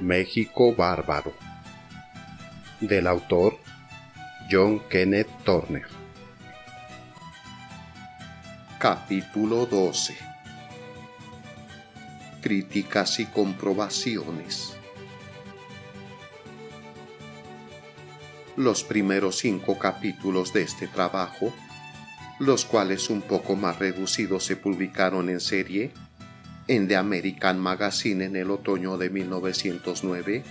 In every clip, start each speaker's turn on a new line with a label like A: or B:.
A: México bárbaro, del autor John Kenneth Turner. Capítulo 12. Críticas y comprobaciones. Los primeros 5 capítulos de este trabajo, los cuales un poco más reducidos se publicaron en serie en The American Magazine en el otoño de 1909,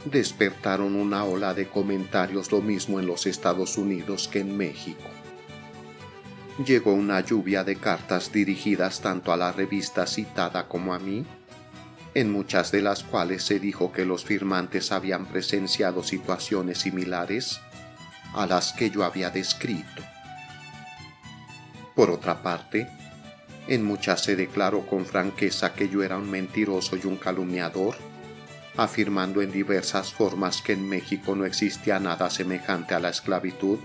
A: despertaron una ola de comentarios lo mismo en los Estados Unidos que en México. Llegó una lluvia de cartas dirigidas tanto a la revista citada como a mí, en muchas de las cuales se dijo que los firmantes habían presenciado situaciones similares a las que yo había descrito. Por otra parte, en muchas se declaró con franqueza que yo era un mentiroso y un calumniador, afirmando en diversas formas que en México no existía nada semejante a la esclavitud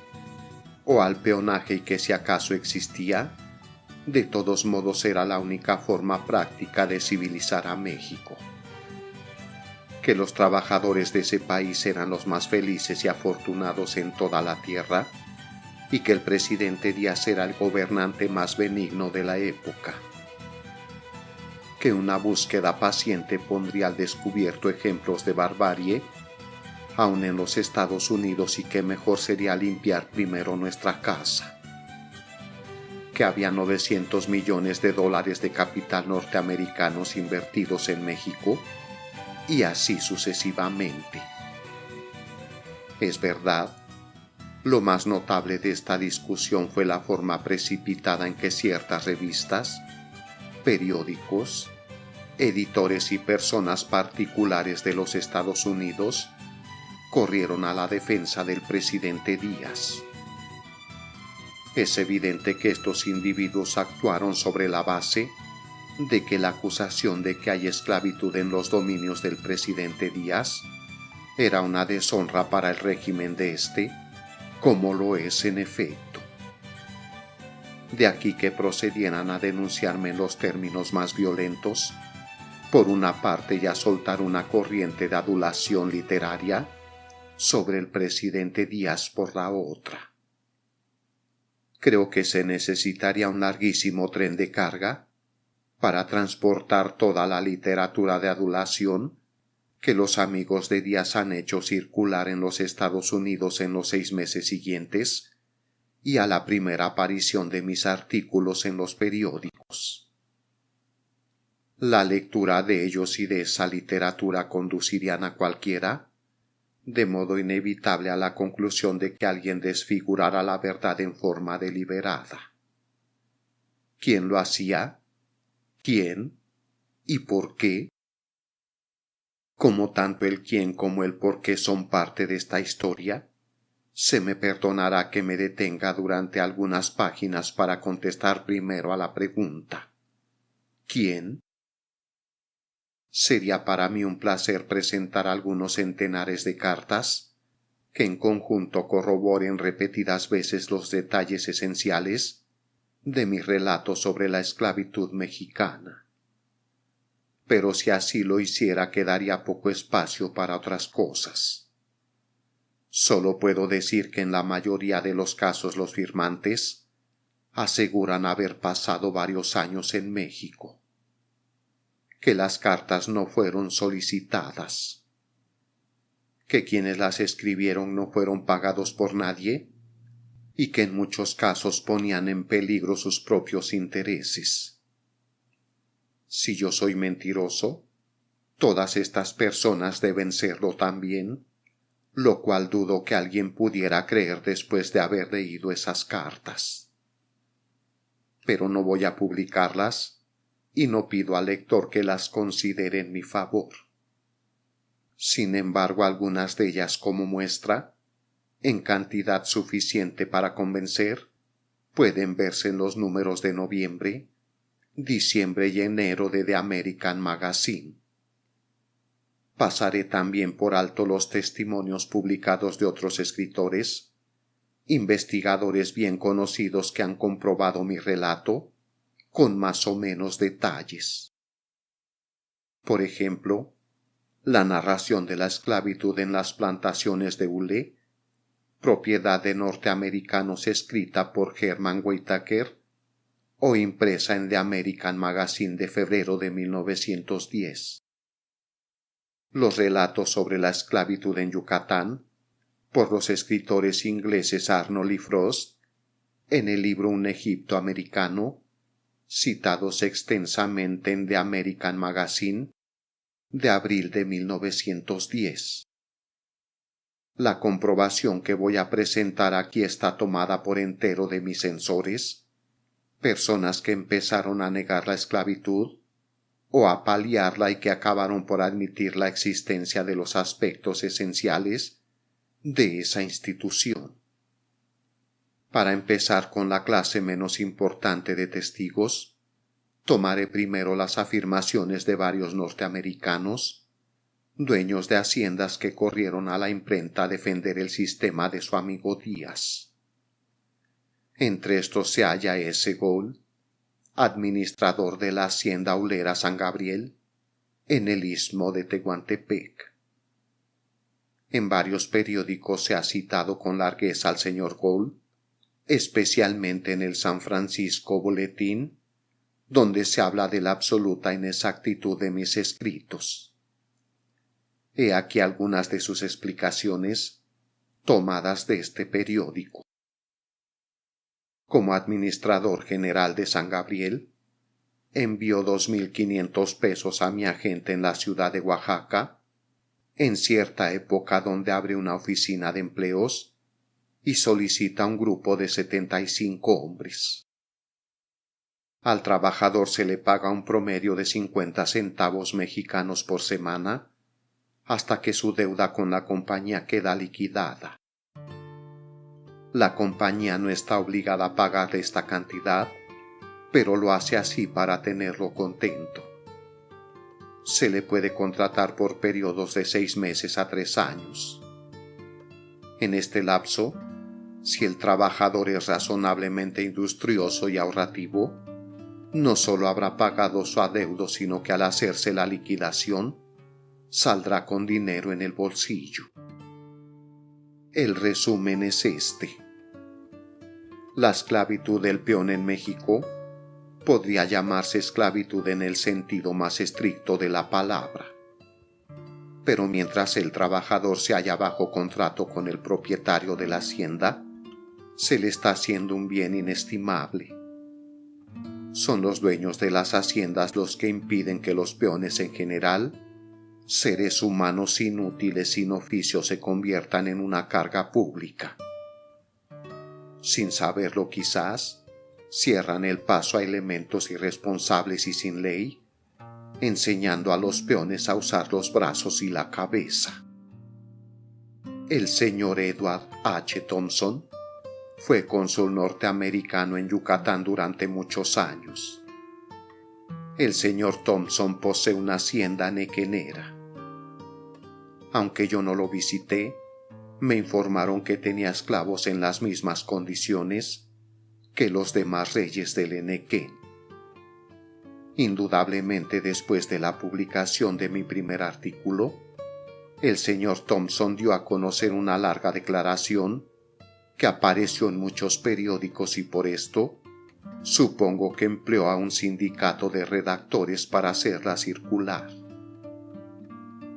A: o al peonaje y que si acaso existía, de todos modos era la única forma práctica de civilizar a México. Que los trabajadores de ese país eran los más felices y afortunados en toda la tierra, y que el presidente Díaz era el gobernante más benigno de la época. Que una búsqueda paciente pondría al descubierto ejemplos de barbarie, aun en los Estados Unidos, y que mejor sería limpiar primero nuestra casa. Que había $900 millones de capital norteamericanos invertidos en México, y así sucesivamente. Es verdad, lo más notable de esta discusión fue la forma precipitada en que ciertas revistas, periódicos, editores y personas particulares de los Estados Unidos corrieron a la defensa del presidente Díaz. Es evidente que estos individuos actuaron sobre la base de que la acusación de que hay esclavitud en los dominios del presidente Díaz era una deshonra para el régimen de este, como lo es en efecto. De aquí que procedieran a denunciarme en los términos más violentos, por una parte, y a soltar una corriente de adulación literaria sobre el presidente Díaz por la otra. Creo que se necesitaría un larguísimo tren de carga para transportar toda la literatura de adulación que los amigos de Díaz han hecho circular en los Estados Unidos en los 6 meses siguientes y a la primera aparición de mis artículos en los periódicos. La lectura de ellos y de esa literatura conducirían a cualquiera, de modo inevitable, a la conclusión de que alguien desfigurara la verdad en forma deliberada. ¿Quién lo hacía? ¿Quién? ¿Y por qué? Como tanto el quién como el por qué son parte de esta historia, se me perdonará que me detenga durante algunas páginas para contestar primero a la pregunta ¿quién? Sería para mí un placer presentar algunos centenares de cartas que en conjunto corroboren repetidas veces los detalles esenciales de mi relato sobre la esclavitud mexicana. Pero si así lo hiciera quedaría poco espacio para otras cosas. Solo puedo decir que en la mayoría de los casos los firmantes aseguran haber pasado varios años en México, que las cartas no fueron solicitadas, que quienes las escribieron no fueron pagados por nadie y que en muchos casos ponían en peligro sus propios intereses. Si yo soy mentiroso, todas estas personas deben serlo también, lo cual dudo que alguien pudiera creer después de haber leído esas cartas. Pero no voy a publicarlas y no pido al lector que las considere en mi favor. Sin embargo, algunas de ellas, como muestra, en cantidad suficiente para convencer, pueden verse en los números de noviembre, diciembre y enero de The American Magazine. Pasaré también por alto los testimonios publicados de otros escritores, investigadores bien conocidos que han comprobado mi relato con más o menos detalles. Por ejemplo, la narración de la esclavitud en las plantaciones de hule, propiedad de norteamericanos escrita por Herman Whitaker o impresa en The American Magazine de febrero de 1910. Los relatos sobre la esclavitud en Yucatán, por los escritores ingleses Arnold y Frost, en el libro Un Egipto Americano, citados extensamente en The American Magazine, de abril de 1910. La comprobación que voy a presentar aquí está tomada por entero de mis censores, personas que empezaron a negar la esclavitud o a paliarla y que acabaron por admitir la existencia de los aspectos esenciales de esa institución. Para empezar con la clase menos importante de testigos, tomaré primero las afirmaciones de varios norteamericanos, dueños de haciendas que corrieron a la imprenta a defender el sistema de su amigo Díaz. Entre estos se halla S. Gould, administrador de la hacienda hulera San Gabriel, en el istmo de Tehuantepec. En varios periódicos se ha citado con largueza al señor Gould, especialmente en el San Francisco Boletín, donde se habla de la absoluta inexactitud de mis escritos. He aquí algunas de sus explicaciones tomadas de este periódico. Como administrador general de San Gabriel, envió 2.500 pesos a mi agente en la ciudad de Oaxaca, en cierta época donde abre una oficina de empleos y solicita un grupo de 75 hombres. Al trabajador se le paga un promedio de 50 centavos mexicanos por semana hasta que su deuda con la compañía queda liquidada. La compañía no está obligada a pagarle esta cantidad, pero lo hace así para tenerlo contento. Se le puede contratar por periodos de 6 meses a 3 años. En este lapso, si el trabajador es razonablemente industrioso y ahorrativo, no solo habrá pagado su adeudo, sino que al hacerse la liquidación, saldrá con dinero en el bolsillo. El resumen es este. La esclavitud del peón en México podría llamarse esclavitud en el sentido más estricto de la palabra. Pero mientras el trabajador se halla bajo contrato con el propietario de la hacienda, se le está haciendo un bien inestimable. Son los dueños de las haciendas los que impiden que los peones en general, seres humanos inútiles sin oficio, se conviertan en una carga pública. Sin saberlo quizás, cierran el paso a elementos irresponsables y sin ley, enseñando a los peones a usar los brazos y la cabeza. El señor Edward H. Thompson fue cónsul norteamericano en Yucatán durante muchos años. El señor Thompson posee una hacienda nequenera. Aunque yo no lo visité, me informaron que tenía esclavos en las mismas condiciones que los demás reyes del Enequén. Indudablemente, después de la publicación de mi primer artículo, el señor Thompson dio a conocer una larga declaración que apareció en muchos periódicos y por esto supongo que empleó a un sindicato de redactores para hacerla circular.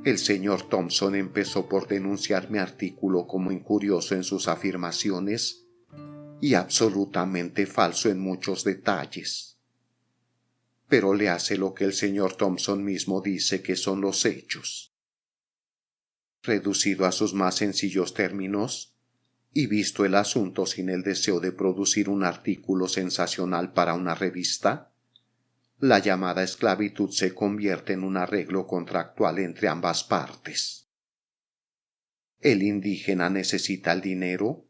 A: El señor Thompson empezó por denunciar mi artículo como injurioso en sus afirmaciones y absolutamente falso en muchos detalles. Pero le hace lo que el señor Thompson mismo dice que son los hechos. Reducido a sus más sencillos términos, y visto el asunto sin el deseo de producir un artículo sensacional para una revista, la llamada esclavitud se convierte en un arreglo contractual entre ambas partes. ¿El indígena necesita el dinero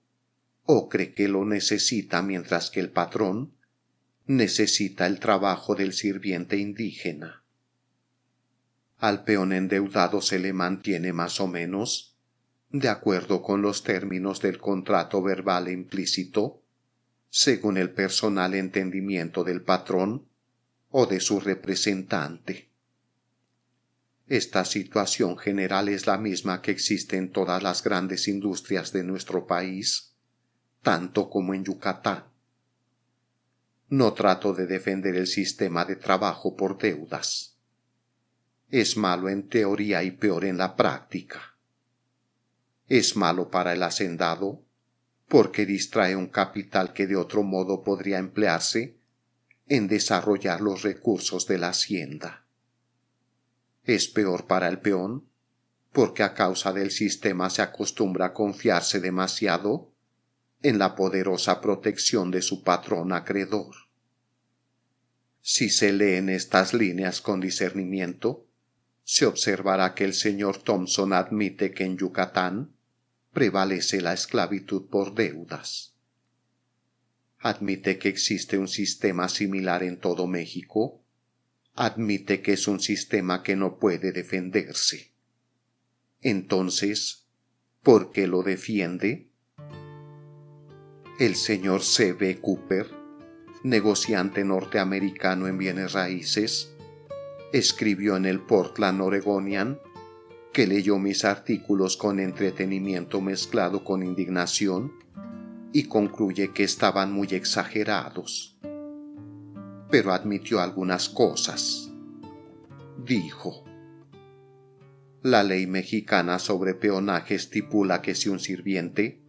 A: o cree que lo necesita mientras que el patrón necesita el trabajo del sirviente indígena? Al peón endeudado se le mantiene más o menos, de acuerdo con los términos del contrato verbal e implícito, según el personal entendimiento del patrón o de su representante. Esta situación general es la misma que existe en todas las grandes industrias de nuestro país, tanto como en Yucatán. No trato de defender el sistema de trabajo por deudas. Es malo en teoría y peor en la práctica. Es malo para el hacendado porque distrae un capital que de otro modo podría emplearse en desarrollar los recursos de la hacienda. Es peor para el peón porque a causa del sistema se acostumbra a confiarse demasiado en la poderosa protección de su patrón acreedor. Si se leen estas líneas con discernimiento, se observará que el señor Thompson admite que en Yucatán prevalece la esclavitud por deudas. Admite que existe un sistema similar en todo México. Admite que es un sistema que no puede defenderse. Entonces, ¿por qué lo defiende? El señor C. B. Cooper, negociante norteamericano en bienes raíces, escribió en el Portland Oregonian que leyó mis artículos con entretenimiento mezclado con indignación y concluye que estaban muy exagerados. Pero admitió algunas cosas. Dijo: la ley mexicana sobre peonaje estipula que si un sirviente,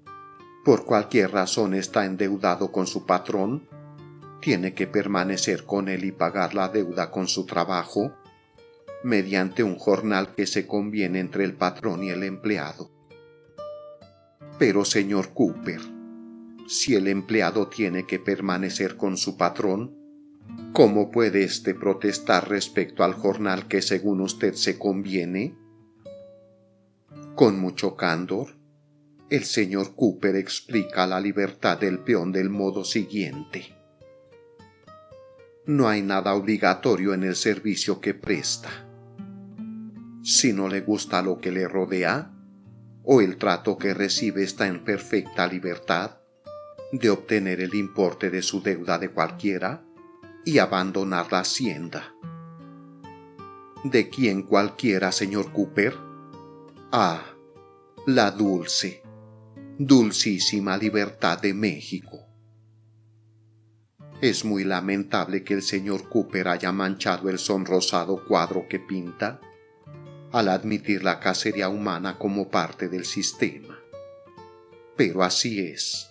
A: por cualquier razón, está endeudado con su patrón, tiene que permanecer con él y pagar la deuda con su trabajo, mediante un jornal que se conviene entre el patrón y el empleado. Pero, señor Cooper, si el empleado tiene que permanecer con su patrón, ¿cómo puede éste protestar respecto al jornal que según usted se conviene? Con mucho candor, el señor Cooper explica la libertad del peón del modo siguiente: no hay nada obligatorio en el servicio que presta. Si no le gusta lo que le rodea, o el trato que recibe, está en perfecta libertad de obtener el importe de su deuda de cualquiera y abandonar la hacienda. ¿De quién cualquiera, señor Cooper? Ah, la dulce, dulcísima libertad de México. Es muy lamentable que el señor Cooper haya manchado el sonrosado cuadro que pinta al admitir la cacería humana como parte del sistema. Pero así es.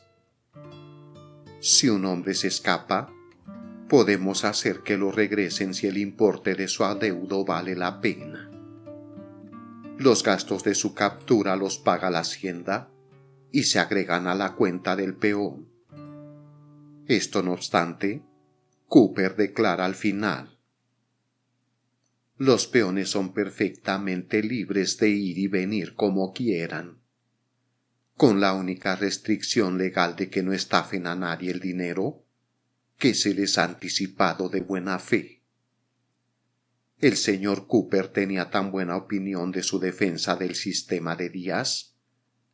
A: Si un hombre se escapa, podemos hacer que lo regresen si el importe de su adeudo vale la pena. Los gastos de su captura los paga la hacienda y se agregan a la cuenta del peón. Esto no obstante, Cooper declara al final: los peones son perfectamente libres de ir y venir como quieran, con la única restricción legal de que no estafen a nadie el dinero que se les ha anticipado de buena fe. El señor Cooper tenía tan buena opinión de su defensa del sistema de Díaz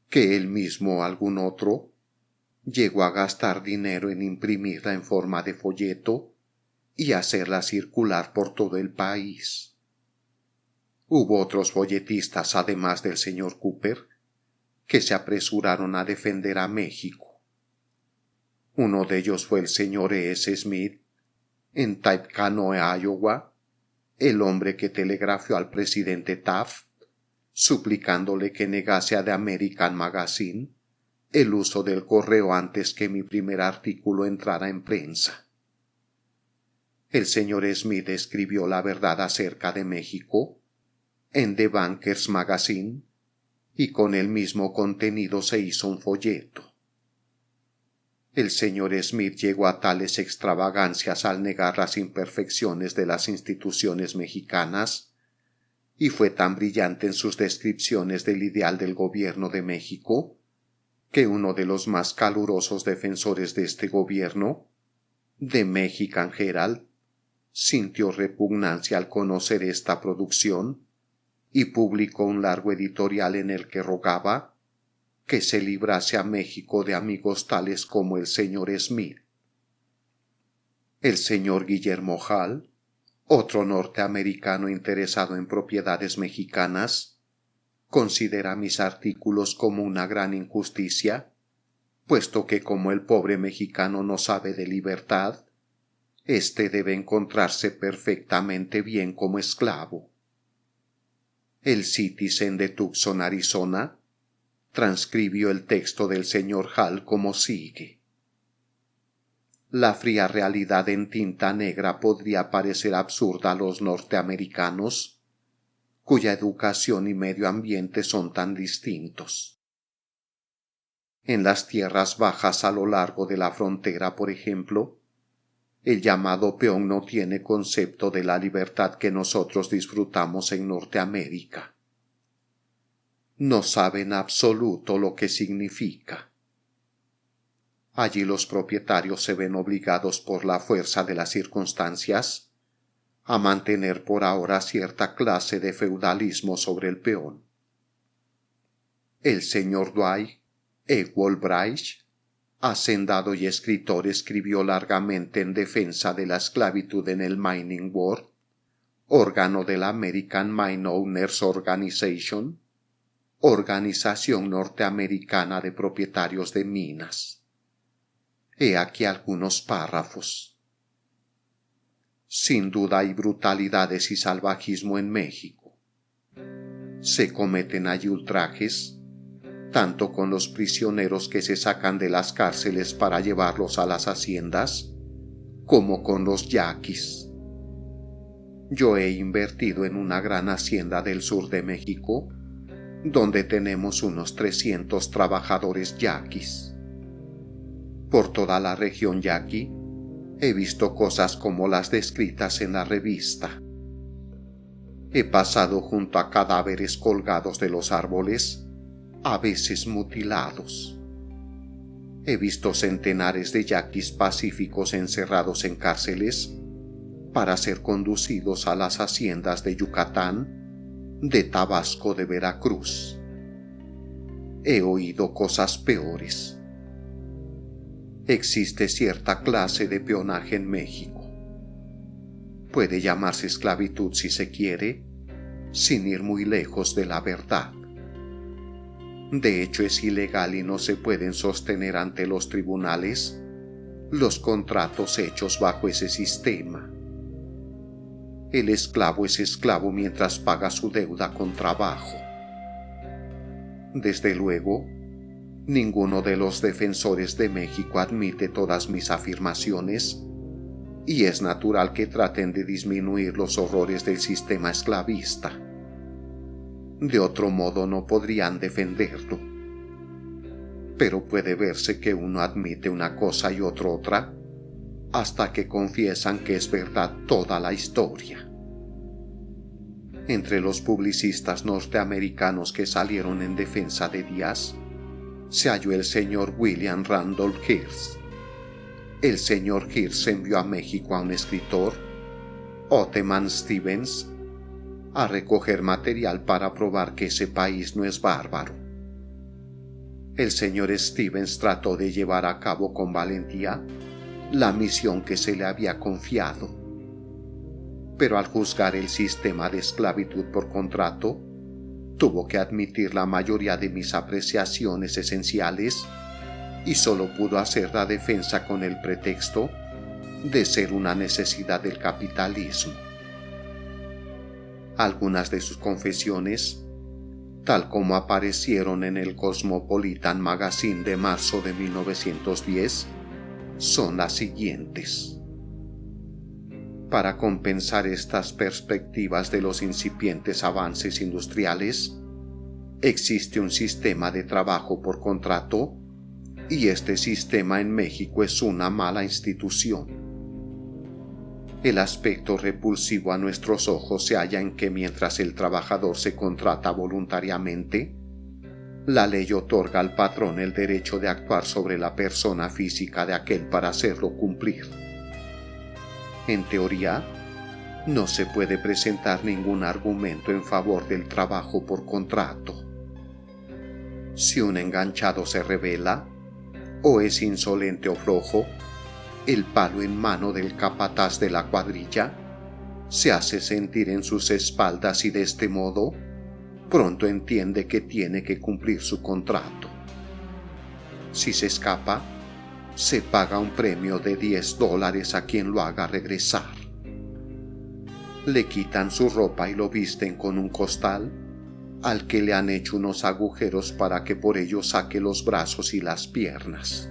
A: que él mismo o algún otro llegó a gastar dinero en imprimirla en forma de folleto y hacerla circular por todo el país. Hubo otros folletistas, además del señor Cooper, que se apresuraron a defender a México. Uno de ellos fue el señor E.S. Smith, en Tippecanoe, Iowa, el hombre que telegrafió al presidente Taft, suplicándole que negase a The American Magazine el uso del correo antes que mi primer artículo entrara en prensa. El señor Smith escribió la verdad acerca de México en The Banker's Magazine y con el mismo contenido se hizo un folleto. El señor Smith llegó a tales extravagancias al negar las imperfecciones de las instituciones mexicanas y fue tan brillante en sus descripciones del ideal del gobierno de México que uno de los más calurosos defensores de este gobierno, The Mexican Herald, sintió repugnancia al conocer esta producción y publicó un largo editorial en el que rogaba que se librase a México de amigos tales como el señor Smith. El señor Guillermo Hall, Otro norteamericano interesado en propiedades mexicanas considera mis artículos como una gran injusticia, puesto que como el pobre mexicano no sabe de libertad, éste debe encontrarse perfectamente bien como esclavo. El Citizen de Tucson, Arizona, transcribió el texto del señor Hall como sigue. La fría realidad en tinta negra podría parecer absurda a los norteamericanos, cuya educación y medio ambiente son tan distintos. En las tierras bajas a lo largo de la frontera, por ejemplo, el llamado peón no tiene concepto de la libertad que nosotros disfrutamos en Norteamérica. No sabe en absoluto lo que significa. Allí los propietarios se ven obligados por la fuerza de las circunstancias a mantener por ahora cierta clase de feudalismo sobre el peón. El señor Dwight E. Woolbridge, hacendado y escritor, escribió largamente en defensa de la esclavitud en el Mining Board, órgano de la American Mine Owners Organization, organización norteamericana de propietarios de minas. He aquí algunos párrafos. Sin duda hay brutalidades y salvajismo en México. Se cometen allí ultrajes, tanto con los prisioneros que se sacan de las cárceles para llevarlos a las haciendas, como con los yaquis. Yo he invertido en una gran hacienda del sur de México, donde tenemos unos 300 trabajadores yaquis. Por toda la región yaqui, he visto cosas como las descritas en la revista. He pasado junto a cadáveres colgados de los árboles, a veces mutilados. He visto centenares de yaquis pacíficos encerrados en cárceles para ser conducidos a las haciendas de Yucatán, de Tabasco, de Veracruz. He oído cosas peores. Existe cierta clase de peonaje en México. Puede llamarse esclavitud si se quiere, sin ir muy lejos de la verdad. De hecho, es ilegal y no se pueden sostener ante los tribunales los contratos hechos bajo ese sistema. El esclavo es esclavo mientras paga su deuda con trabajo. Desde luego, ninguno de los defensores de México admite todas mis afirmaciones, y es natural que traten de disminuir los horrores del sistema esclavista. De otro modo no podrían defenderlo. Pero puede verse que uno admite una cosa y otro otra, hasta que confiesan que es verdad toda la historia. Entre los publicistas norteamericanos que salieron en defensa de Díaz, se halló el señor William Randolph Hearst. El señor Hearst envió a México a un escritor, Othman Stevens, a recoger material para probar que ese país no es bárbaro. El señor Stevens trató de llevar a cabo con valentía la misión que se le había confiado, pero al juzgar el sistema de esclavitud por contrato, tuvo que admitir la mayoría de mis apreciaciones esenciales y solo pudo hacer la defensa con el pretexto de ser una necesidad del capitalismo. Algunas de sus confesiones, tal como aparecieron en el Cosmopolitan Magazine de marzo de 1910, son las siguientes. Para compensar estas perspectivas de los incipientes avances industriales, existe un sistema de trabajo por contrato, y este sistema en México es una mala institución. El aspecto repulsivo a nuestros ojos se halla en que mientras el trabajador se contrata voluntariamente, la ley otorga al patrón el derecho de actuar sobre la persona física de aquel para hacerlo cumplir. En teoría, no se puede presentar ningún argumento en favor del trabajo por contrato. Si un enganchado se rebela, o es insolente o flojo, el palo en mano del capataz de la cuadrilla se hace sentir en sus espaldas y de este modo pronto entiende que tiene que cumplir su contrato. Si se escapa, se paga un premio de $10 a quien lo haga regresar. Le quitan su ropa y lo visten con un costal al que le han hecho unos agujeros para que por ello saque los brazos y las piernas.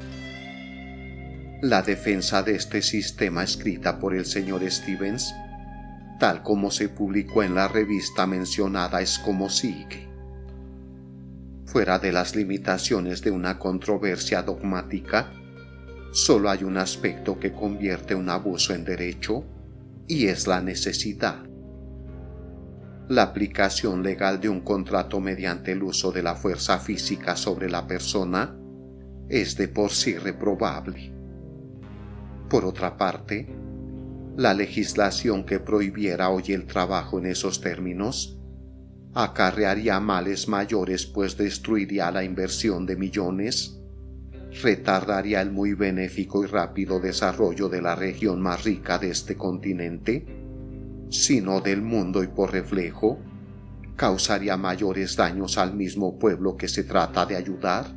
A: La defensa de este sistema escrita por el señor Stevens, tal como se publicó en la revista mencionada, es como sigue. Fuera de las limitaciones de una controversia dogmática, solo hay un aspecto que convierte un abuso en derecho, y es la necesidad. La aplicación legal de un contrato mediante el uso de la fuerza física sobre la persona es de por sí reprobable. Por otra parte, la legislación que prohibiera hoy el trabajo en esos términos acarrearía males mayores, pues destruiría la inversión de millones, retardaría el muy benéfico y rápido desarrollo de la región más rica de este continente, sino del mundo, y por reflejo, causaría mayores daños al mismo pueblo que se trata de ayudar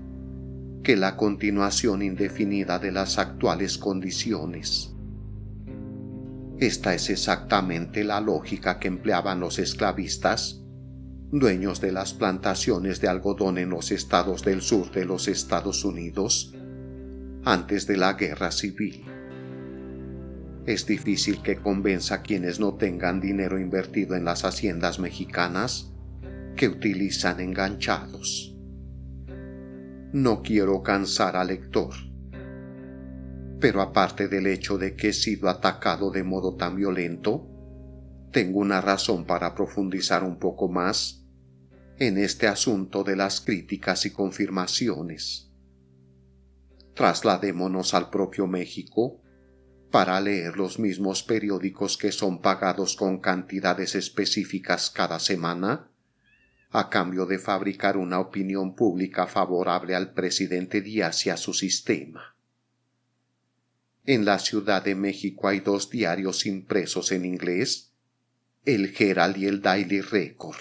A: que la continuación indefinida de las actuales condiciones. Esta es exactamente la lógica que empleaban los esclavistas, dueños de las plantaciones de algodón en los estados del sur de los Estados Unidos, antes de la Guerra Civil. Es difícil que convenza a quienes no tengan dinero invertido en las haciendas mexicanas que utilizan enganchados. No quiero cansar al lector, pero aparte del hecho de que he sido atacado de modo tan violento, tengo una razón para profundizar un poco más en este asunto de las críticas y confirmaciones. Trasladémonos al propio México para leer los mismos periódicos que son pagados con cantidades específicas cada semana, a cambio de fabricar una opinión pública favorable al presidente Díaz y a su sistema. En la Ciudad de México hay 2 diarios impresos en inglés, el Herald y el Daily Record.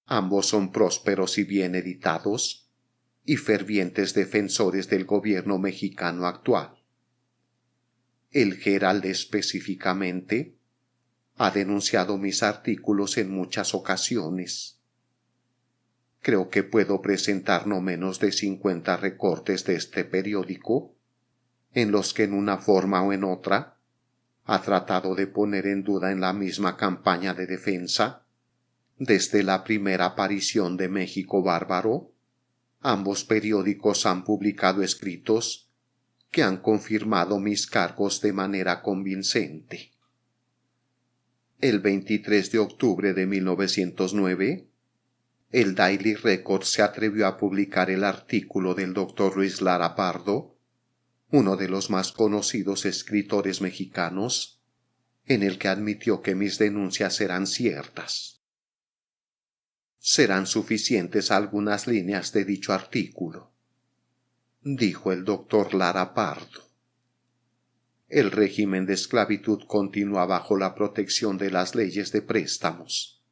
A: Ambos son prósperos y bien editados, y fervientes defensores del gobierno mexicano actual. El Herald específicamente ha denunciado mis artículos en muchas ocasiones. Creo que puedo presentar no menos de 50 recortes de este periódico, en los que en una forma o en otra ha tratado de poner en duda en la misma campaña de defensa, desde la primera aparición de México Bárbaro. Ambos periódicos han publicado escritos que han confirmado mis cargos de manera convincente. El 23 de octubre de 1909, el Daily Record se atrevió a publicar el artículo del Dr. Luis Lara Pardo, uno de los más conocidos escritores mexicanos, en el que admitió que mis denuncias eran ciertas. Serán suficientes algunas líneas de dicho artículo, dijo el Dr. Lara Pardo. El régimen de esclavitud continúa bajo la protección de las leyes de préstamos.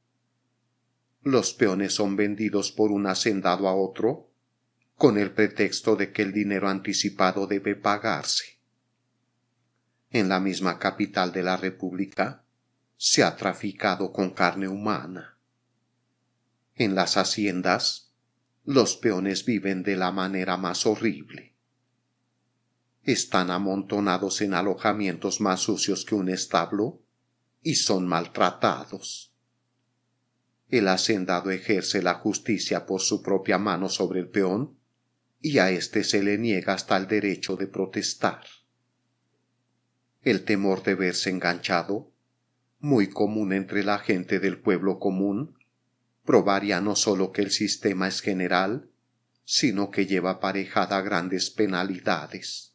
A: Los peones son vendidos por un hacendado a otro, con el pretexto de que el dinero anticipado debe pagarse. En la misma capital de la República se ha traficado con carne humana. En las haciendas, los peones viven de la manera más horrible. Están amontonados en alojamientos más sucios que un establo y son maltratados. El hacendado ejerce la justicia por su propia mano sobre el peón y a éste se le niega hasta el derecho de protestar. El temor de verse enganchado, muy común entre la gente del pueblo común, probaría no solo que el sistema es general, sino que lleva aparejada grandes penalidades.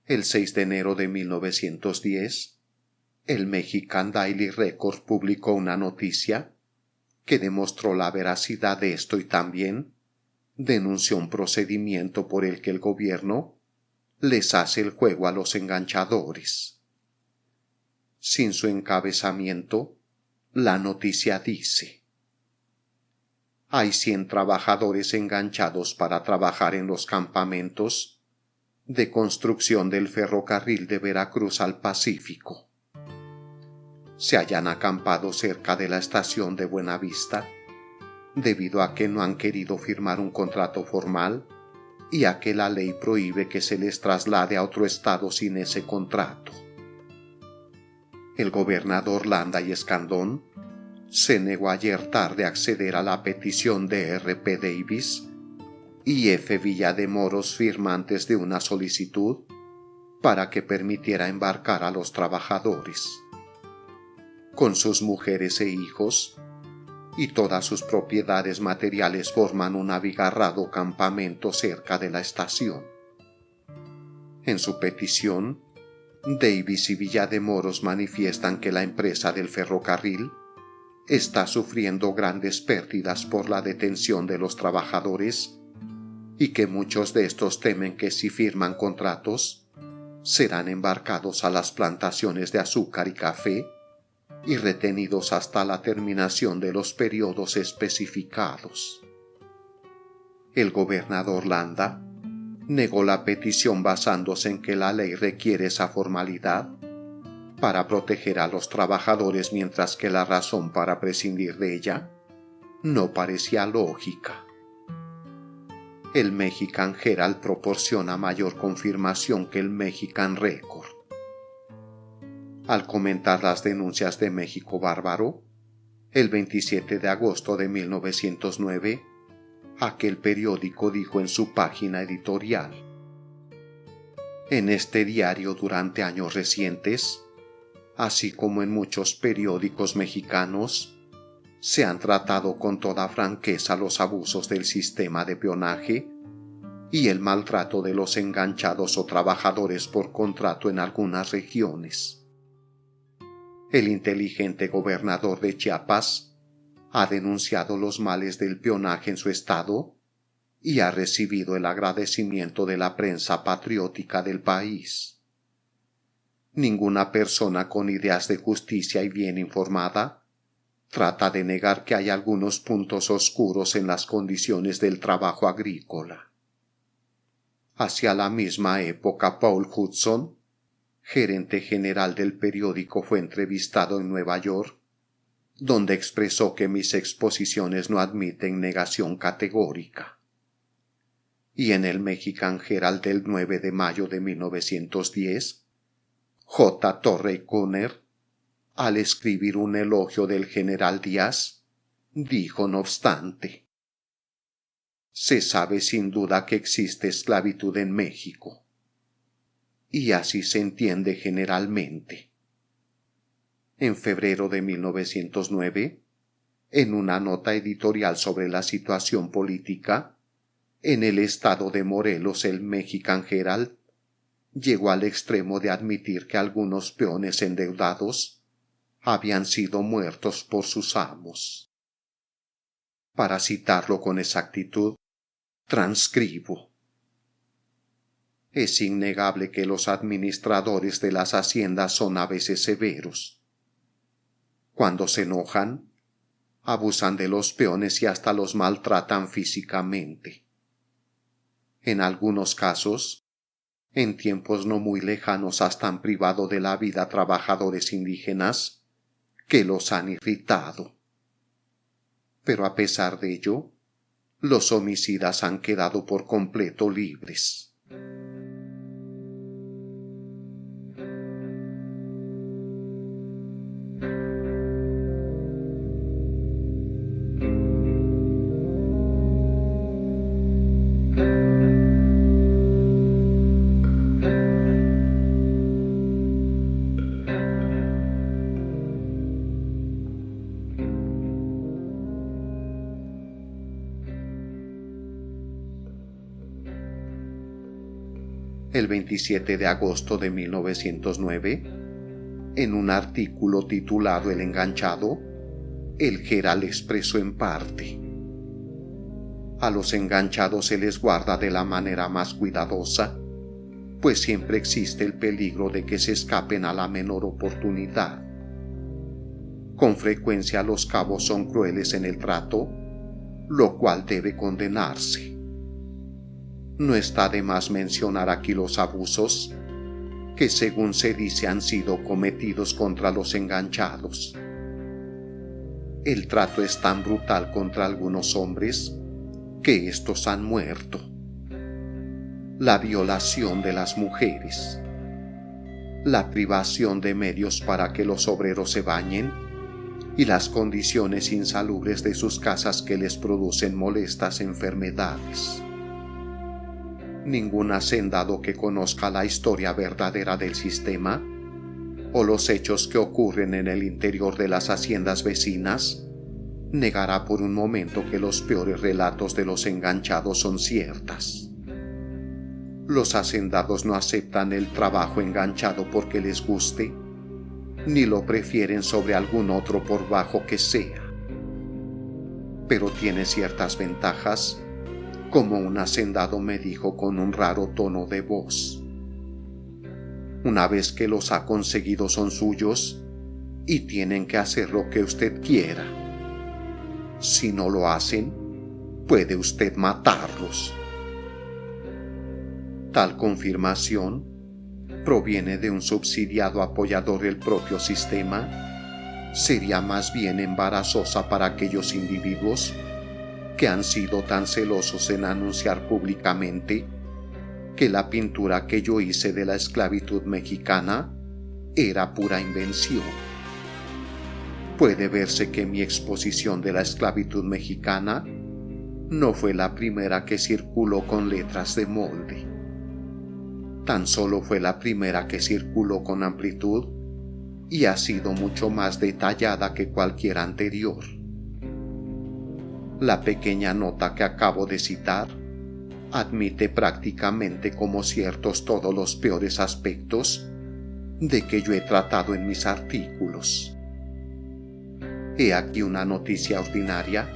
A: El 6 de enero de 1910, el Mexican Daily Record publicó una noticia que demostró la veracidad de esto y también denunció un procedimiento por el que el gobierno les hace el juego a los enganchadores. Sin su encabezamiento, la noticia dice: hay 100 trabajadores enganchados para trabajar en los campamentos de construcción del ferrocarril de Veracruz al Pacífico. Se hallan acampado cerca de la estación de Buenavista debido a que no han querido firmar un contrato formal y a que la ley prohíbe que se les traslade a otro estado sin ese contrato. El gobernador Landa y Escandón se negó ayer tarde a acceder a la petición de R.P. Davis y F. Villademoros, firmantes de una solicitud para que permitiera embarcar a los trabajadores. Con sus mujeres e hijos y todas sus propiedades materiales forman un abigarrado campamento cerca de la estación. En su petición, Davis y Villademoros manifiestan que la empresa del ferrocarril está sufriendo grandes pérdidas por la detención de los trabajadores y que muchos de estos temen que si firman contratos serán embarcados a las plantaciones de azúcar y café y retenidos hasta la terminación de los periodos especificados. El gobernador Landa negó la petición basándose en que la ley requiere esa formalidad para proteger a los trabajadores, mientras que la razón para prescindir de ella no parecía lógica. El Mexican Herald proporciona mayor confirmación que el Mexican Record. Al comentar las denuncias de México Bárbaro, el 27 de agosto de 1909, aquel periódico dijo en su página editorial: en este diario durante años recientes, así como en muchos periódicos mexicanos, se han tratado con toda franqueza los abusos del sistema de peonaje y el maltrato de los enganchados o trabajadores por contrato en algunas regiones. El inteligente gobernador de Chiapas ha denunciado los males del peonaje en su estado y ha recibido el agradecimiento de la prensa patriótica del país. Ninguna persona con ideas de justicia y bien informada trata de negar que hay algunos puntos oscuros en las condiciones del trabajo agrícola. Hacia la misma época, Paul Hudson, gerente general del periódico, fue entrevistado en Nueva York, donde expresó que mis exposiciones no admiten negación categórica. Y en el Mexican Herald del 9 de mayo de 1910, J. Torrey Cunner, al escribir un elogio del general Díaz, dijo no obstante: se sabe sin duda que existe esclavitud en México, y así se entiende generalmente. En febrero de 1909, en una nota editorial sobre la situación política en el estado de Morelos, el Mexican Herald llegó al extremo de admitir que algunos peones endeudados habían sido muertos por sus amos. Para citarlo con exactitud, transcribo: es innegable que los administradores de las haciendas son a veces severos. Cuando se enojan, abusan de los peones y hasta los maltratan físicamente. En algunos casos, en tiempos no muy lejanos, hasta han privado de la vida a trabajadores indígenas que los han irritado. Pero a pesar de ello, los homicidas han quedado por completo libres. El 27 de agosto de 1909, en un artículo titulado El enganchado, el Herald expresó en parte: a los enganchados se les guarda de la manera más cuidadosa pues siempre existe el peligro de que se escapen a la menor oportunidad. Con frecuencia los cabos son crueles en el trato, lo cual debe condenarse. No está de más mencionar aquí los abusos que, según se dice, han sido cometidos contra los enganchados. El trato es tan brutal contra algunos hombres que estos han muerto. La violación de las mujeres, la privación de medios para que los obreros se bañen y las condiciones insalubres de sus casas que les producen molestas enfermedades. Ningún hacendado que conozca la historia verdadera del sistema o los hechos que ocurren en el interior de las haciendas vecinas negará por un momento que los peores relatos de los enganchados son ciertas. Los hacendados no aceptan el trabajo enganchado porque les guste, ni lo prefieren sobre algún otro por bajo que sea. Pero tiene ciertas ventajas, como un hacendado me dijo con un raro tono de voz. Una vez que los ha conseguido son suyos y tienen que hacer lo que usted quiera. Si no lo hacen, puede usted matarlos. Tal confirmación proviene de un subsidiado apoyador del propio sistema. Sería más bien embarazosa para aquellos individuos que han sido tan celosos en anunciar públicamente que la pintura que yo hice de la esclavitud mexicana era pura invención. Puede verse que mi exposición de la esclavitud mexicana no fue la primera que circuló con letras de molde. Tan solo fue la primera que circuló con amplitud y ha sido mucho más detallada que cualquier anterior. La pequeña nota que acabo de citar admite prácticamente como ciertos todos los peores aspectos de que yo he tratado en mis artículos. He aquí una noticia ordinaria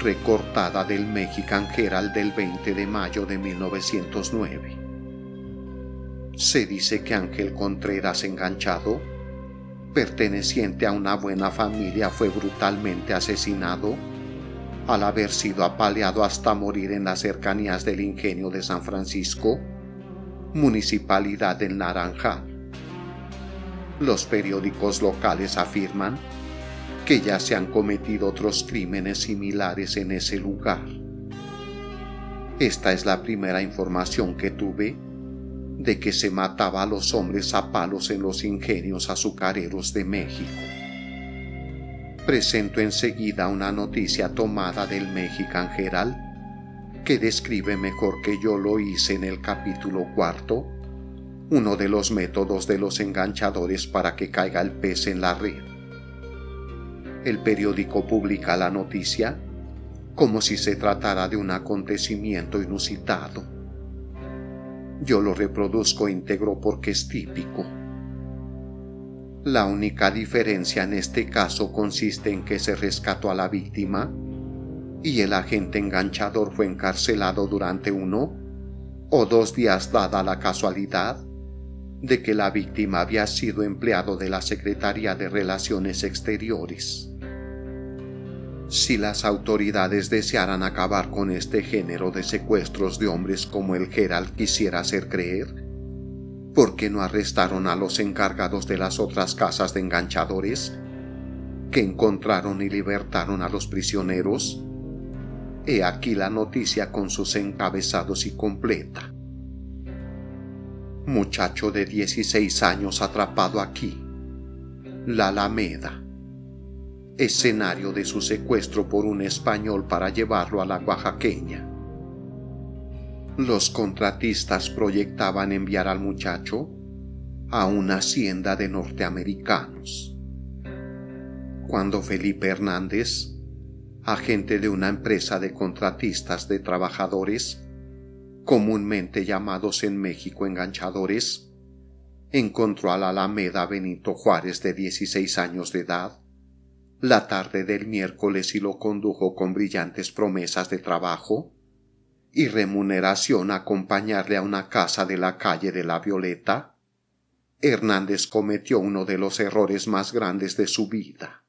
A: recortada del Mexican Herald del 20 de mayo de 1909. Se dice que Ángel Contreras Enganchado, perteneciente a una buena familia, fue brutalmente asesinado al haber sido apaleado hasta morir en las cercanías del ingenio de San Francisco, municipalidad del Naranjal. Los periódicos locales afirman que ya se han cometido otros crímenes similares en ese lugar. Esta es la primera información que tuve de que se mataba a los hombres a palos en los ingenios azucareros de México. Presento enseguida una noticia tomada del Mexican Herald que describe mejor que yo lo hice en el capítulo 4 uno de los métodos de los enganchadores para que caiga el pez en la red. El periódico publica la noticia como si se tratara de un acontecimiento inusitado. Yo lo reproduzco íntegro porque es típico. La única diferencia en este caso consiste en que se rescató a la víctima y el agente enganchador fue encarcelado durante 1 o 2 días, dada la casualidad de que la víctima había sido empleado de la Secretaría de Relaciones Exteriores. Si las autoridades desearan acabar con este género de secuestros de hombres como el Herald quisiera hacer creer, ¿por qué no arrestaron a los encargados de las otras casas de enganchadores, que encontraron y libertaron a los prisioneros? He aquí la noticia con sus encabezados y completa. Muchacho de 16 años atrapado aquí. La Alameda. Escenario de su secuestro por un español para llevarlo a la oaxaqueña. Los contratistas proyectaban enviar al muchacho a una hacienda de norteamericanos. Cuando Felipe Hernández, agente de una empresa de contratistas de trabajadores, comúnmente llamados en México enganchadores, encontró a la Alameda Benito Juárez de 16 años de edad, la tarde del miércoles y lo condujo con brillantes promesas de trabajo, y remuneración acompañarle a una casa de la calle de la Violeta, Hernández cometió uno de los errores más grandes de su vida.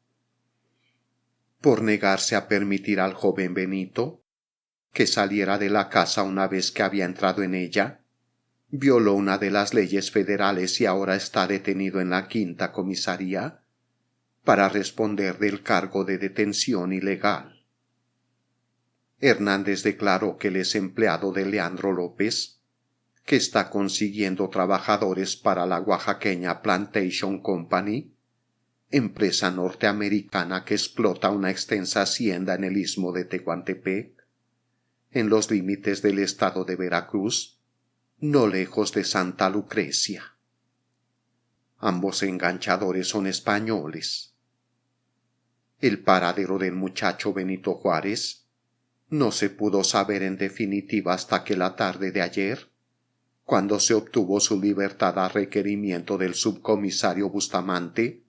A: Por negarse a permitir al joven Benito que saliera de la casa una vez que había entrado en ella, violó una de las leyes federales y ahora está detenido en la Quinta Comisaría para responder del cargo de detención ilegal. Hernández declaró que él es empleado de Leandro López, que está consiguiendo trabajadores para la oaxaqueña Plantation Company, empresa norteamericana que explota una extensa hacienda en el istmo de Tehuantepec, en los límites del estado de Veracruz, no lejos de Santa Lucrecia. Ambos enganchadores son españoles. El paradero del muchacho Benito Juárez no se pudo saber en definitiva hasta que la tarde de ayer, cuando se obtuvo su libertad a requerimiento del subcomisario Bustamante,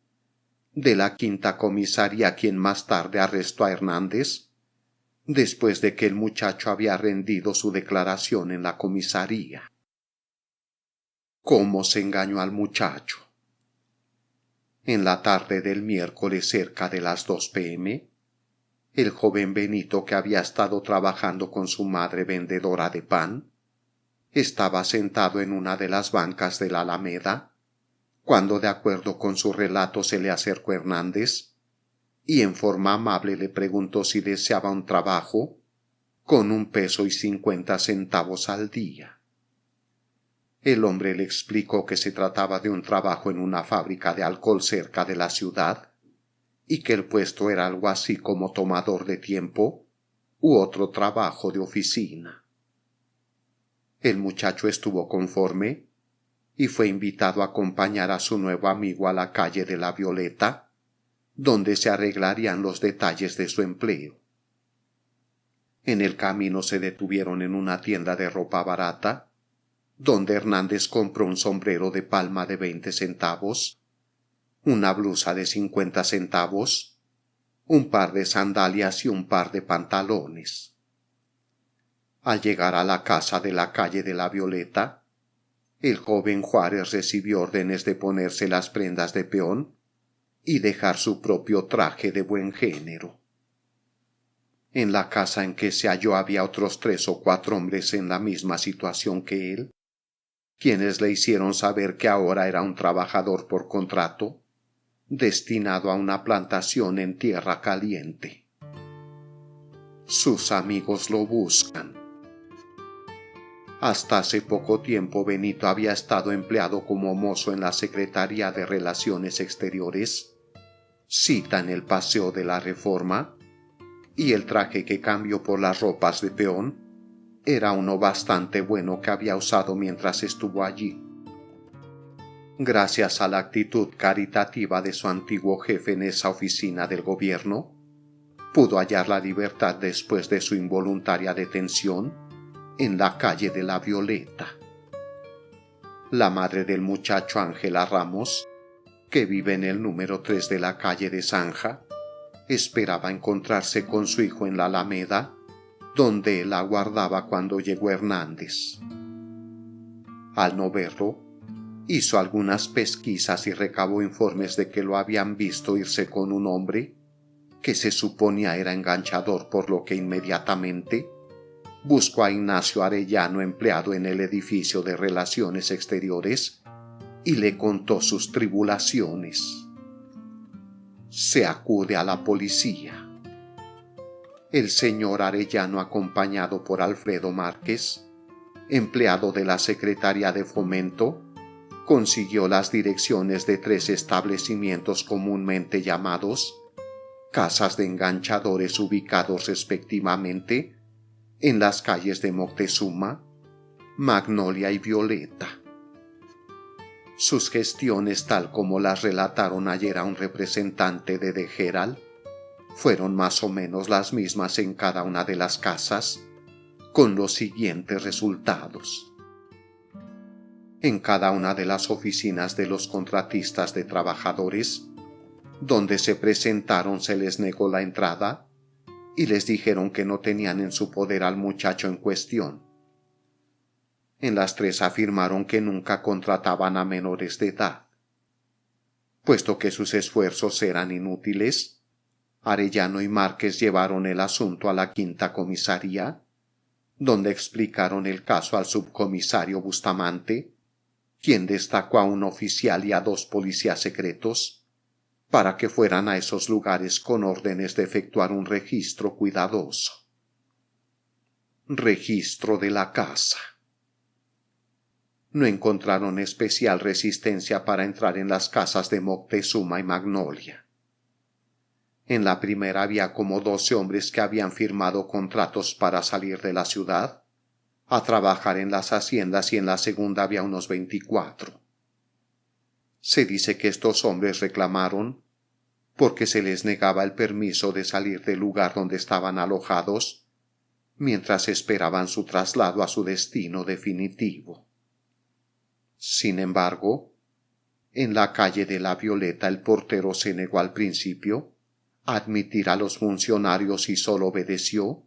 A: de la Quinta Comisaría, quien más tarde arrestó a Hernández, después de que el muchacho había rendido su declaración en la comisaría. ¿Cómo se engañó al muchacho? En la tarde del miércoles, cerca de las 2 p.m., el joven Benito, que había estado trabajando con su madre vendedora de pan, estaba sentado en una de las bancas de la Alameda, cuando, de acuerdo con su relato, se le acercó Hernández y en forma amable le preguntó si deseaba un trabajo con 1.50 pesos al día. El hombre le explicó que se trataba de un trabajo en una fábrica de alcohol cerca de la ciudad y que el puesto era algo así como tomador de tiempo u otro trabajo de oficina. El muchacho estuvo conforme y fue invitado a acompañar a su nuevo amigo a la calle de la Violeta, donde se arreglarían los detalles de su empleo. En el camino se detuvieron en una tienda de ropa barata, donde Hernández compró un sombrero de palma de 20 centavos, una blusa de 50 centavos, un par de sandalias y un par de pantalones. Al llegar a la casa de la calle de la Violeta, el joven Juárez recibió órdenes de ponerse las prendas de peón y dejar su propio traje de buen género. En la casa en que se halló había otros 3 o 4 hombres en la misma situación que él, quienes le hicieron saber que ahora era un trabajador por contrato, destinado a una plantación en tierra caliente. Sus amigos lo buscan. Hasta hace poco tiempo Benito había estado empleado como mozo en la Secretaría de Relaciones Exteriores, cita en el Paseo de la Reforma, y el traje que cambió por las ropas de peón era uno bastante bueno que había usado mientras estuvo allí. Gracias a la actitud caritativa de su antiguo jefe en esa oficina del gobierno, pudo hallar la libertad después de su involuntaria detención en la calle de la Violeta. La madre del muchacho, Ángela Ramos, que vive en el número 3 de la calle de Zanja, esperaba encontrarse con su hijo en la Alameda, donde él aguardaba cuando llegó Hernández. Al no verlo, hizo algunas pesquisas y recabó informes de que lo habían visto irse con un hombre que se suponía era enganchador, por lo que inmediatamente buscó a Ignacio Arellano, empleado en el edificio de Relaciones Exteriores, y le contó sus tribulaciones. Se acude a la policía. El señor Arellano, acompañado por Alfredo Márquez, empleado de la Secretaría de Fomento, consiguió las direcciones de 3 establecimientos comúnmente llamados casas de enganchadores, ubicados respectivamente en las calles de Moctezuma, Magnolia y Violeta. Sus gestiones, tal como las relataron ayer a un representante de The Herald, fueron más o menos las mismas en cada una de las casas, con los siguientes resultados. En cada una de las oficinas de los contratistas de trabajadores, donde se presentaron, se les negó la entrada, y les dijeron que no tenían en su poder al muchacho en cuestión. En las 3 afirmaron que nunca contrataban a menores de edad. Puesto que sus esfuerzos eran inútiles, Arellano y Márquez llevaron el asunto a la 5ª comisaría, donde explicaron el caso al subcomisario Bustamante, quien destacó a un oficial y a 2 policías secretos para que fueran a esos lugares con órdenes de efectuar un registro cuidadoso. Registro de la casa. No encontraron especial resistencia para entrar en las casas de Moctezuma y Magnolia. En la primera había como 12 hombres que habían firmado contratos para salir de la ciudad a trabajar en las haciendas, y en la segunda había unos 24. Se dice que estos hombres reclamaron porque se les negaba el permiso de salir del lugar donde estaban alojados mientras esperaban su traslado a su destino definitivo. Sin embargo, en la calle de la Violeta el portero se negó al principio a admitir a los funcionarios y solo obedeció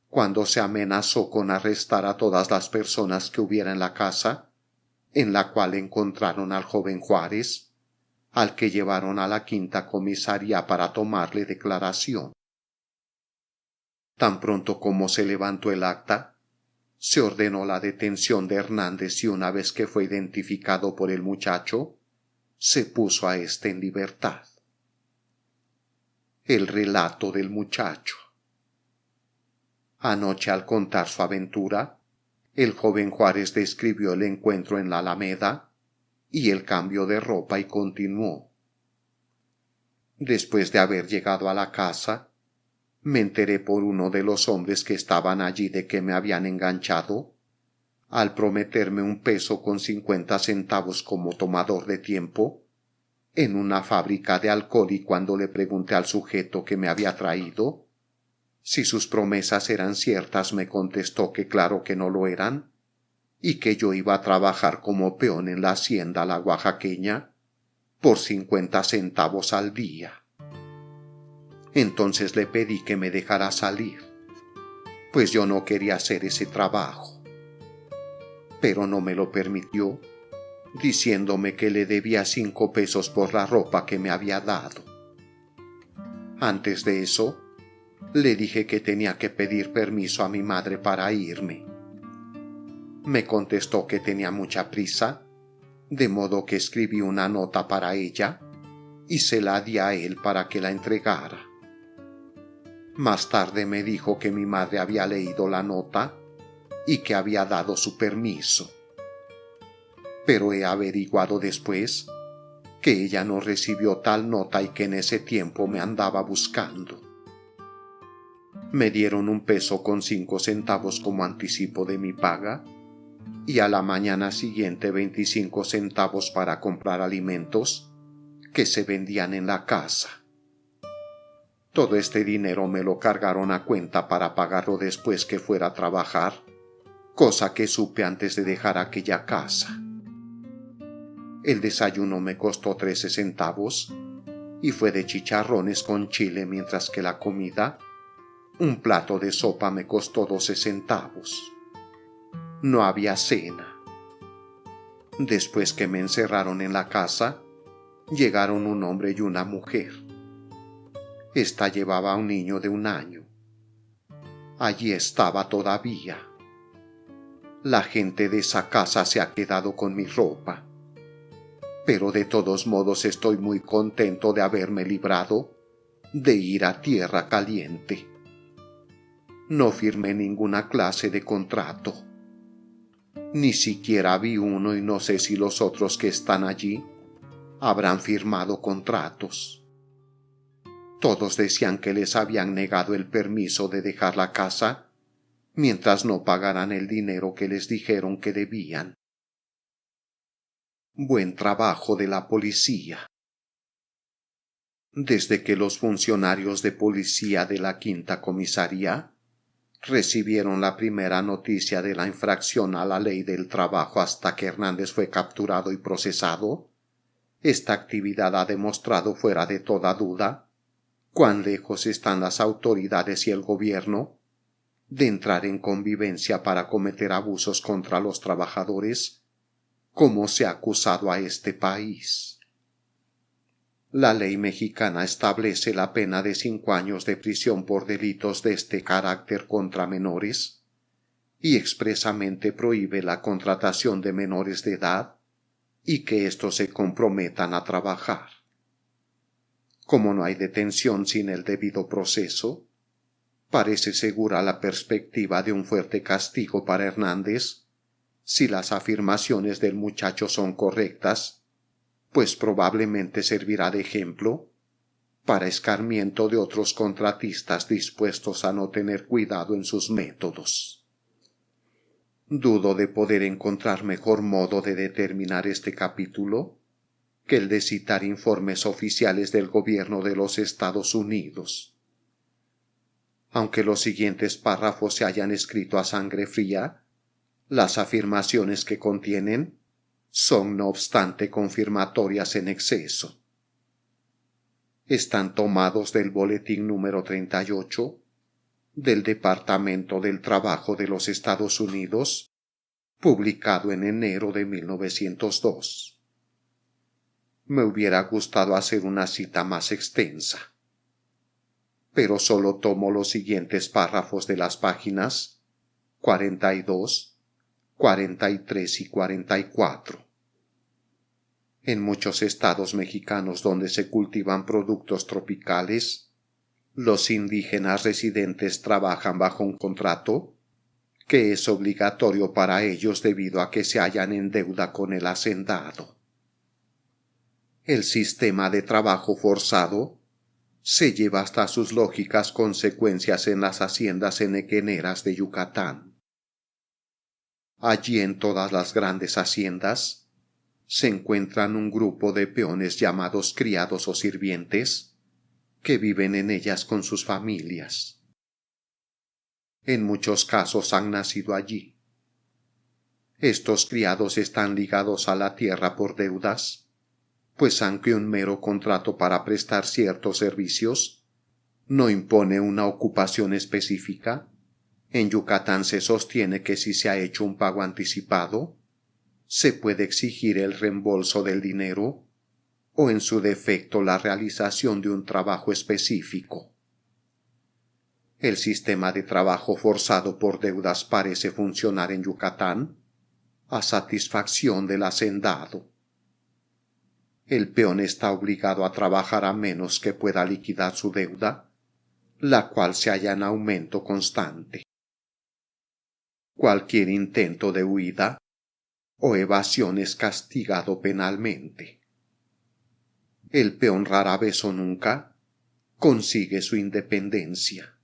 A: cuando se amenazó con arrestar a todas las personas que hubiera en la casa, en la cual encontraron al joven Juárez, al que llevaron a la 5ª comisaría para tomarle declaración. Tan pronto como se levantó el acta, se ordenó la detención de Hernández, y una vez que fue identificado por el muchacho, se puso a éste en libertad. El relato del muchacho. Anoche, al contar su aventura, el joven Juárez describió el encuentro en la Alameda y el cambio de ropa, y continuó: después de haber llegado a la casa, me enteré por uno de los hombres que estaban allí de que me habían enganchado, al prometerme un peso con 50 centavos como tomador de tiempo en una fábrica de alcohol, y cuando le pregunté al sujeto que me había traído si sus promesas eran ciertas, me contestó que claro que no lo eran, y que yo iba a trabajar como peón en la hacienda La Oaxaqueña por 50 centavos al día. Entonces le pedí que me dejara salir, pues yo no quería hacer ese trabajo. Pero no me lo permitió, diciéndome que le debía 5 pesos por la ropa que me había dado. Antes de eso, le dije que tenía que pedir permiso a mi madre para irme. Me contestó que tenía mucha prisa, de modo que escribí una nota para ella y se la di a él para que la entregara. Más tarde me dijo que mi madre había leído la nota y que había dado su permiso. Pero he averiguado después que ella no recibió tal nota y que en ese tiempo me andaba buscando. Me dieron 1 peso con 5 centavos como anticipo de mi paga, y a la mañana siguiente 25 centavos para comprar alimentos que se vendían en la casa. Todo este dinero me lo cargaron a cuenta para pagarlo después que fuera a trabajar, cosa que supe antes de dejar aquella casa. El desayuno me costó 13 centavos y fue de chicharrones con chile, mientras que la comida, un plato de sopa, me costó 12 centavos. No había cena. Después que me encerraron en la casa, llegaron un hombre y una mujer. Esta llevaba a un niño de 1 año. Allí estaba todavía. La gente de esa casa se ha quedado con mi ropa. Pero de todos modos estoy muy contento de haberme librado de ir a tierra caliente. No firmé ninguna clase de contrato. Ni siquiera vi uno, y no sé si los otros que están allí habrán firmado contratos. Todos decían que les habían negado el permiso de dejar la casa mientras no pagaran el dinero que les dijeron que debían. Buen trabajo de la policía. Desde que los funcionarios de policía de la 5ª comisaría recibieron la primera noticia de la infracción a la ley del trabajo hasta que Hernández fue capturado y procesado, esta actividad ha demostrado fuera de toda duda ¿Cuán lejos están las autoridades y el gobierno de entrar en convivencia para cometer abusos contra los trabajadores, como se ha acusado a este país? La ley mexicana establece la pena de 5 años de prisión por delitos de este carácter contra menores y expresamente prohíbe la contratación de menores de edad y que éstos se comprometan a trabajar. Como no hay detención sin el debido proceso, parece segura la perspectiva de un fuerte castigo para Hernández si las afirmaciones del muchacho son correctas, pues probablemente servirá de ejemplo para escarmiento de otros contratistas dispuestos a no tener cuidado en sus métodos. Dudo de poder encontrar mejor modo de determinar este capítulo que el de citar informes oficiales del gobierno de los Estados Unidos. Aunque los siguientes párrafos se hayan escrito a sangre fría, las afirmaciones que contienen son no obstante confirmatorias en exceso. Están tomados del Boletín número 38 del Departamento del Trabajo de los Estados Unidos, publicado en enero de 1902. Me hubiera gustado hacer una cita más extensa, pero solo tomo los siguientes párrafos de las páginas 42, 43 y 44. En muchos estados mexicanos donde se cultivan productos tropicales, los indígenas residentes trabajan bajo un contrato que es obligatorio para ellos debido a que se hallan en deuda con el hacendado. El sistema de trabajo forzado se lleva hasta sus lógicas consecuencias en las haciendas henequeneras de Yucatán. Allí en todas las grandes haciendas se encuentran un grupo de peones llamados criados o sirvientes que viven en ellas con sus familias. En muchos casos han nacido allí. Estos criados están ligados a la tierra por deudas, pues aunque un mero contrato para prestar ciertos servicios no impone una ocupación específica, en Yucatán se sostiene que si se ha hecho un pago anticipado, se puede exigir el reembolso del dinero o en su defecto la realización de un trabajo específico. El sistema de trabajo forzado por deudas parece funcionar en Yucatán a satisfacción del hacendado. El peón está obligado a trabajar a menos que pueda liquidar su deuda, la cual se halla en aumento constante. Cualquier intento de huida o evasión es castigado penalmente. El peón rara vez o nunca consigue su independencia.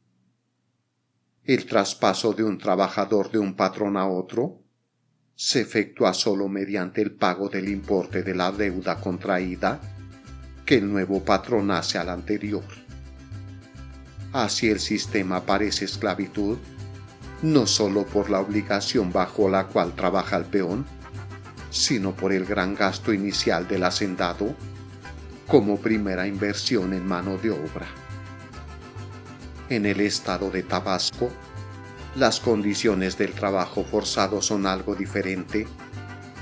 A: El traspaso de un trabajador de un patrón a otro se efectúa solo mediante el pago del importe de la deuda contraída que el nuevo patrón hace al anterior. Así el sistema parece esclavitud, no solo por la obligación bajo la cual trabaja el peón, sino por el gran gasto inicial del hacendado como primera inversión en mano de obra. En el estado de Tabasco, las condiciones del trabajo forzado son algo diferente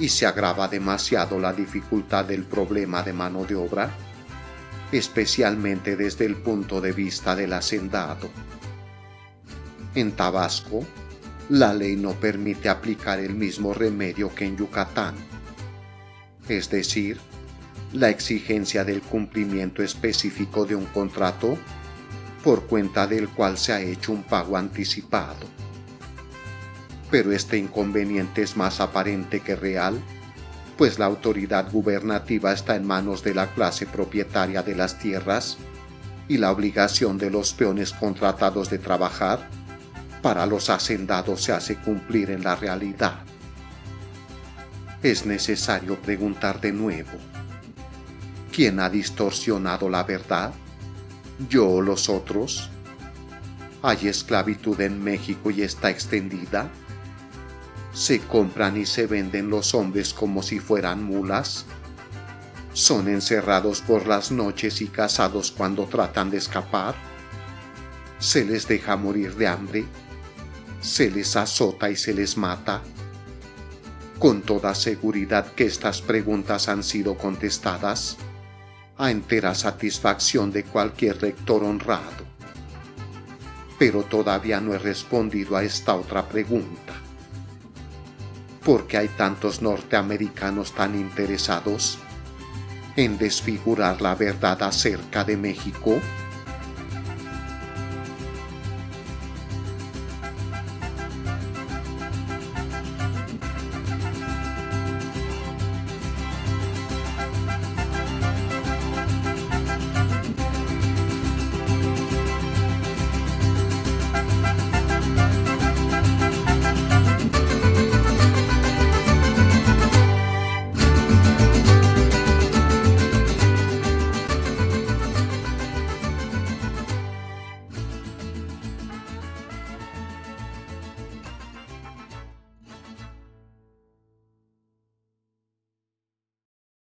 A: y se agrava demasiado la dificultad del problema de mano de obra, especialmente desde el punto de vista del hacendado. En Tabasco, la ley no permite aplicar el mismo remedio que en Yucatán, es decir, la exigencia del cumplimiento específico de un contrato por cuenta del cual se ha hecho un pago anticipado. Pero este inconveniente es más aparente que real, pues la autoridad gubernativa está en manos de la clase propietaria de las tierras y la obligación de los peones contratados de trabajar para los hacendados se hace cumplir en la realidad. Es necesario preguntar de nuevo: ¿quién ha distorsionado la verdad? ¿Yo o los otros? ¿Hay esclavitud en México y está extendida? ¿Se compran y se venden los hombres como si fueran mulas? ¿Son encerrados por las noches y cazados cuando tratan de escapar? ¿Se les deja morir de hambre? ¿Se les azota y se les mata? Con toda seguridad que estas preguntas han sido contestadas, a entera satisfacción de cualquier lector honrado. Pero todavía no he respondido a esta otra pregunta. ¿Por qué hay tantos norteamericanos tan interesados en desfigurar la verdad acerca de México?